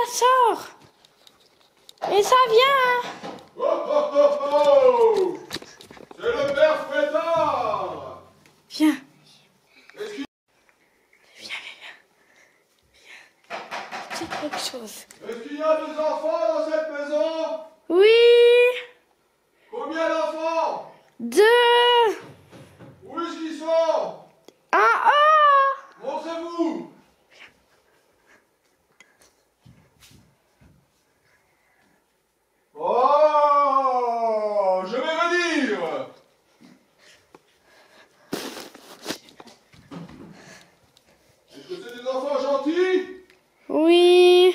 sort. Et ça vient. Oh oh oh oh! C'est le père Frédard! Viens. Est-ce qu'il C'est quelque chose. y a des enfants dans cette maison? Oui. Combien d'enfants? 2. Où est-ce qu'ils sont? En haut. Montrez-vous! Oh! Je vais venir! Est-ce que c'est des enfants gentils? Oui.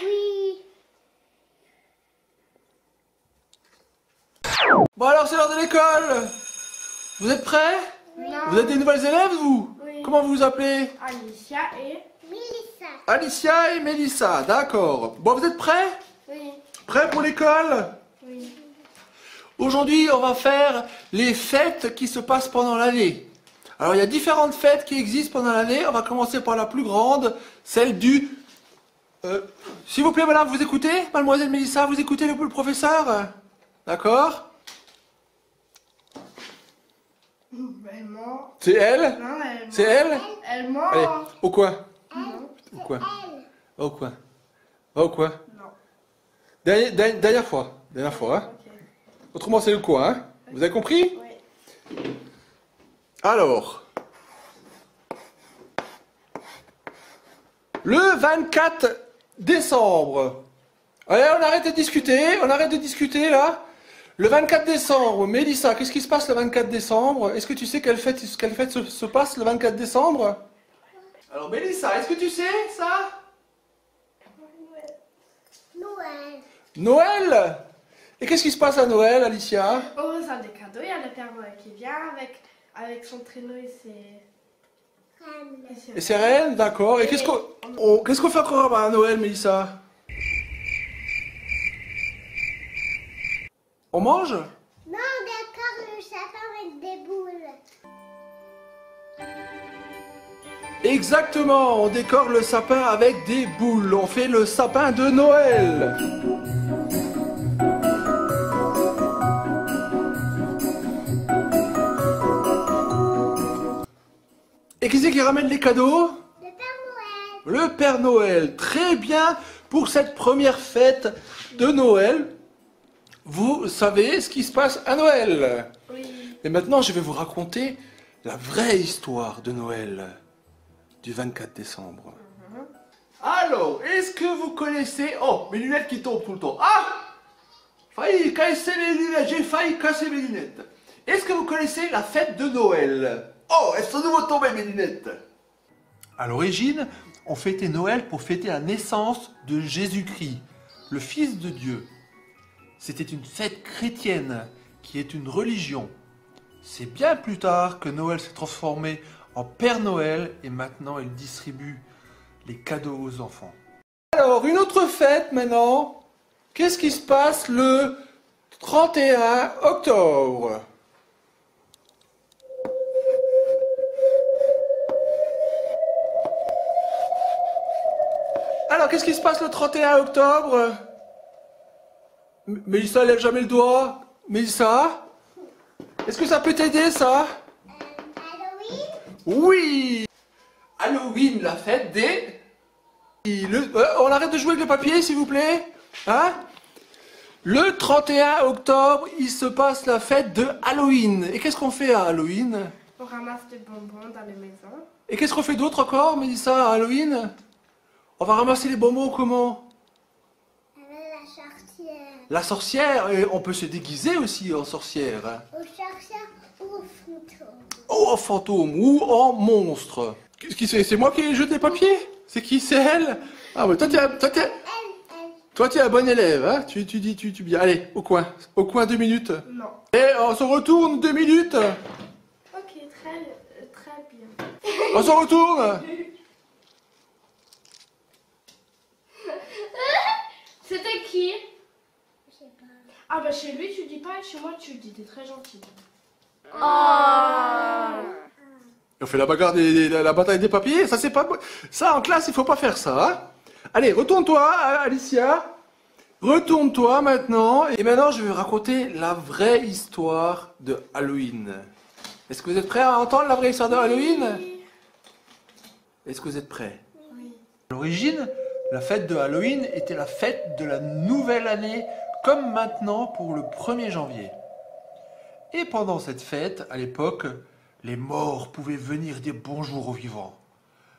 Bon alors c'est l'heure de l'école. Vous êtes prêts? Non. Vous êtes des nouvelles élèves vous? Oui. Comment vous vous appelez? Alicia et Melissa. Alicia et Mélissa, d'accord. Bon vous êtes prêts? Oui. Prêts pour l'école? Oui. Aujourd'hui on va faire les fêtes qui se passent pendant l'année. Alors il y a différentes fêtes qui existent pendant l'année. On va commencer par la plus grande, celle du... S'il vous plaît madame, vous écoutez? Mademoiselle Mélissa, vous écoutez le professeur? D'accord? Elle ment. C'est elle? Non, elle ment. C'est elle? Elle ment. Allez, au coin. Non. Au coin. Au coin. Au coin. Non. Dernière fois. Dernière fois. Hein. Ok. Autrement, c'est le coin. Hein. Vous avez compris? Oui. Alors. Le 24 décembre. Allez, on arrête de discuter. On arrête de discuter là. Le 24 décembre, Mélissa, qu'est-ce qui se passe le 24 décembre? Est-ce que tu sais quelle fête se passe le 24 décembre? Alors Mélissa, est-ce que tu sais ça? Noël. Noël? Et qu'est-ce qui se passe à Noël, Alicia? On reçoit des cadeaux. Il y a le Père Noël qui vient avec son traîneau et ses... Et c'est reine, d'accord. Et qu'est-ce qu'on fait encore à Noël, Mélissa? On mange? Non, d'accord, le sapin avec des boules. Exactement, on décore le sapin avec des boules. On fait le sapin de Noël. Et qui c'est qui ramène les cadeaux? Le Père Noël. Le Père Noël. Très bien pour cette première fête de Noël. Vous savez ce qui se passe à Noël. Oui. Et maintenant, je vais vous raconter la vraie histoire de Noël du 24 décembre. Alors, est-ce que vous connaissez... Oh, mes lunettes qui tombent tout le temps. Ah! Failli casser mes lunettes, j'ai failli casser mes lunettes. Est-ce que vous connaissez la fête de Noël? Oh, elles sont de nouveau tombées mes lunettes. À l'origine, on fêtait Noël pour fêter la naissance de Jésus-Christ, le Fils de Dieu. C'était une fête chrétienne qui est une religion. C'est bien plus tard que Noël s'est transformé en Père Noël et maintenant il distribue les cadeaux aux enfants. Alors, une autre fête maintenant. Qu'est-ce qui se passe le 31 octobre? Alors, qu'est-ce qui se passe le 31 octobre? Mélissa, lève jamais le doigt. Mélissa? Est-ce que ça peut t'aider, ça? Halloween. Oui! Halloween, la fête des... on arrête de jouer avec le papier, s'il vous plaît? Hein? Le 31 octobre, il se passe la fête de Halloween. Et qu'est-ce qu'on fait à Halloween? On ramasse des bonbons dans les maisons. Et qu'est-ce qu'on fait d'autre encore, Mélissa, à Halloween? On va ramasser les bonbons comment? Avec la sorcière. La sorcière, et on peut se déguiser aussi en sorcière. Hein. Au sorcière ou au fantôme. Oh, en fantôme ou en monstre. Qu'est-ce qui c'est? C'est moi qui ai jeté les papiers? C'est qui? C'est elle? Ah ouais, toi t'es un bon élève, hein? Tu bien. Allez, au coin 2 minutes. Non. Et on se retourne 2 minutes. Ok, très bien. On se retourne. C'était qui? Je sais pas. Ah bah chez lui tu dis pas et chez moi tu le dis, t'es très gentil. On fait la bagarre la bataille des papiers. Ça c'est pas ça en classe, il faut pas faire ça. Hein? Allez, retourne-toi, Alicia. Retourne-toi maintenant. Et maintenant, je vais vous raconter la vraie histoire de Halloween. Est-ce que vous êtes prêts à entendre la vraie histoire de Halloween? Est-ce que vous êtes prêts? Oui. À l'origine, la fête de Halloween était la fête de la nouvelle année, comme maintenant pour le 1er janvier. Et pendant cette fête, à l'époque, les morts pouvaient venir dire bonjour aux vivants.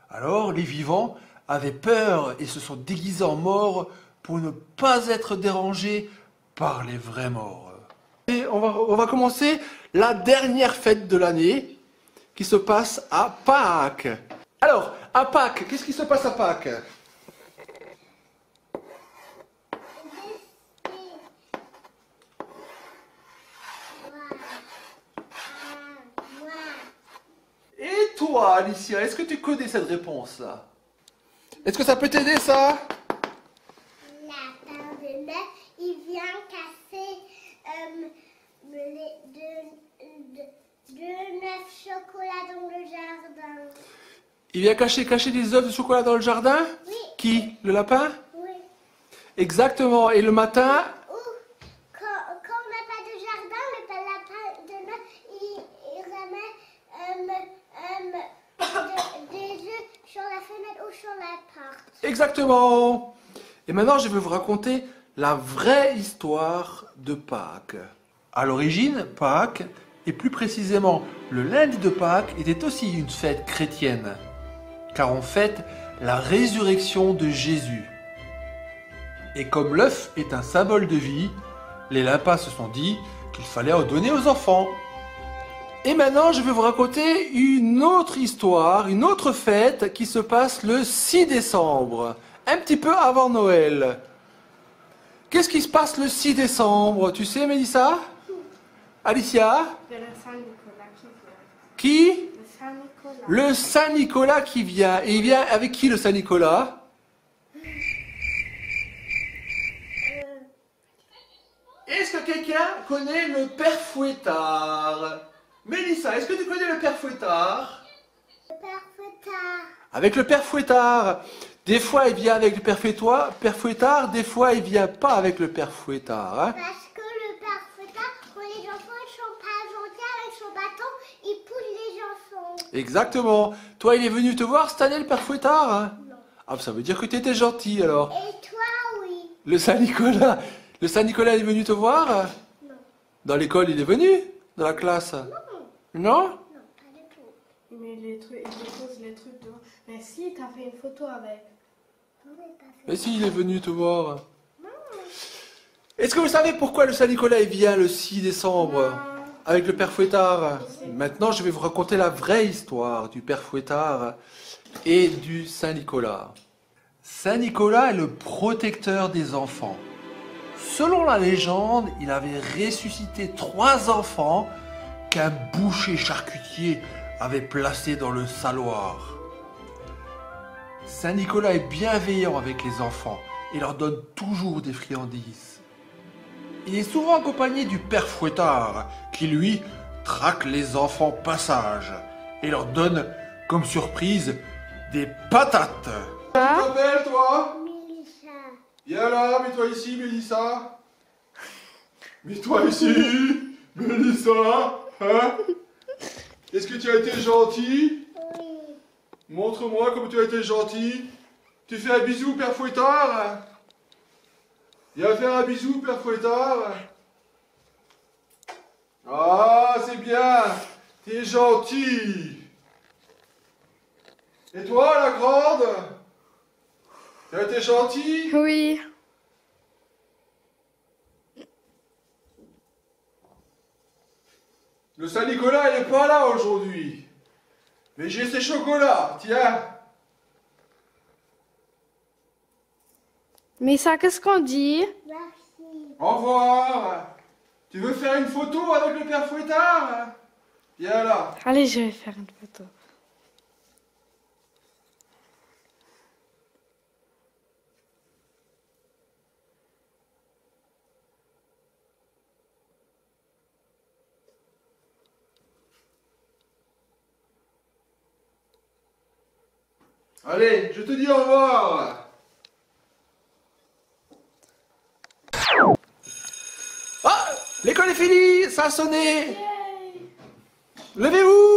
Alors, les vivants avaient peur et se sont déguisés en morts pour ne pas être dérangés par les vrais morts. Et on va commencer la dernière fête de l'année qui se passe à Pâques. Alors, à Pâques, qu'est-ce qui se passe à Pâques? Et toi, Alicia, est-ce que tu connais cette réponse-là? Est-ce que ça peut t'aider, ça? Lapin de Noël, il vient casser deux neufs chocolats dans le jardin. Il vient cacher des œufs de chocolat dans le jardin? Oui. Qui? Le lapin? Oui. Exactement. Et le matin? Ou quand on n'a pas de jardin, le lapin de Noël, il remet des œufs sur la fenêtre ou sur la porte. Exactement. Et maintenant, je vais vous raconter la vraie histoire de Pâques. À l'origine, Pâques, et plus précisément le lundi de Pâques, était aussi une fête chrétienne, car on fête la résurrection de Jésus. Et comme l'œuf est un symbole de vie, les lapins se sont dit qu'il fallait en donner aux enfants. Et maintenant, je vais vous raconter une autre histoire, une autre fête qui se passe le 6 décembre, un petit peu avant Noël. Qu'est-ce qui se passe le 6 décembre? Tu sais, Mélissa? Alicia? Il y a le Saint-Nicolas qui vient. Qui? Le Saint-Nicolas. Le Saint-Nicolas qui vient. Et il vient avec qui, le Saint-Nicolas? Est-ce que quelqu'un connaît le Père Fouettard? Mélissa, est-ce que tu connais le Père Fouettard? Le père Fouettard. Avec le Père Fouettard. Des fois, il vient avec le Père Fouettard, des fois, il vient pas avec le Père Fouettard. Hein? Parce que le père Fouettard, quand les enfants ne sont pas gentils avec son bâton, il pousse les enfants. Exactement. Toi, il est venu te voir cette année, le Père Fouettard? Hein? Non. Ah, ça veut dire que tu étais gentil, alors. Et toi, oui. Le Saint-Nicolas. Le Saint-Nicolas est venu te voir? Non. Dans l'école, il est venu? Dans la classe? Non. Non? Non, pas du tout. Il met les trucs, il dépose les trucs devant. Mais si, t'as fait une photo avec. Non, mais pas fait. Mais si, il est venu te voir. Non. Est-ce que vous savez pourquoi le Saint-Nicolas il vient le 6 décembre? Non. Avec le Père Fouettard. Maintenant, je vais vous raconter la vraie histoire du Père Fouettard et du Saint-Nicolas. Saint-Nicolas est le protecteur des enfants. Selon la légende, il avait ressuscité 3 enfants qu'un boucher charcutier avait placés dans le saloir. Saint-Nicolas est bienveillant avec les enfants et leur donne toujours des friandises. Il est souvent accompagné du Père Fouettard, qui lui traque les enfants passage et leur donne comme surprise des patates. Tu t'appelles, toi? Mélissa. Viens là, mets-toi ici, Mélissa. Mets-toi ici, Mélissa. Hein? Est-ce que tu as été gentil? Oui. Montre-moi comme tu as été gentil. Tu fais un bisou, Père Fouettard? Viens faire un bisou, Père Fouettard. Ah, c'est bien. T'es gentil. Et toi, la grande? Tu as été gentil? Oui. Le Saint-Nicolas, il n'est pas là aujourd'hui. Mais j'ai ses chocolats, tiens. Mais ça, qu'est-ce qu'on dit? Merci. Au revoir. Tu veux faire une photo avec le Père Fouettard? Viens là. Allez, je vais faire une photo. Allez, je te dis au revoir. L'école est finie, ça a sonné. Yay! Levez-vous.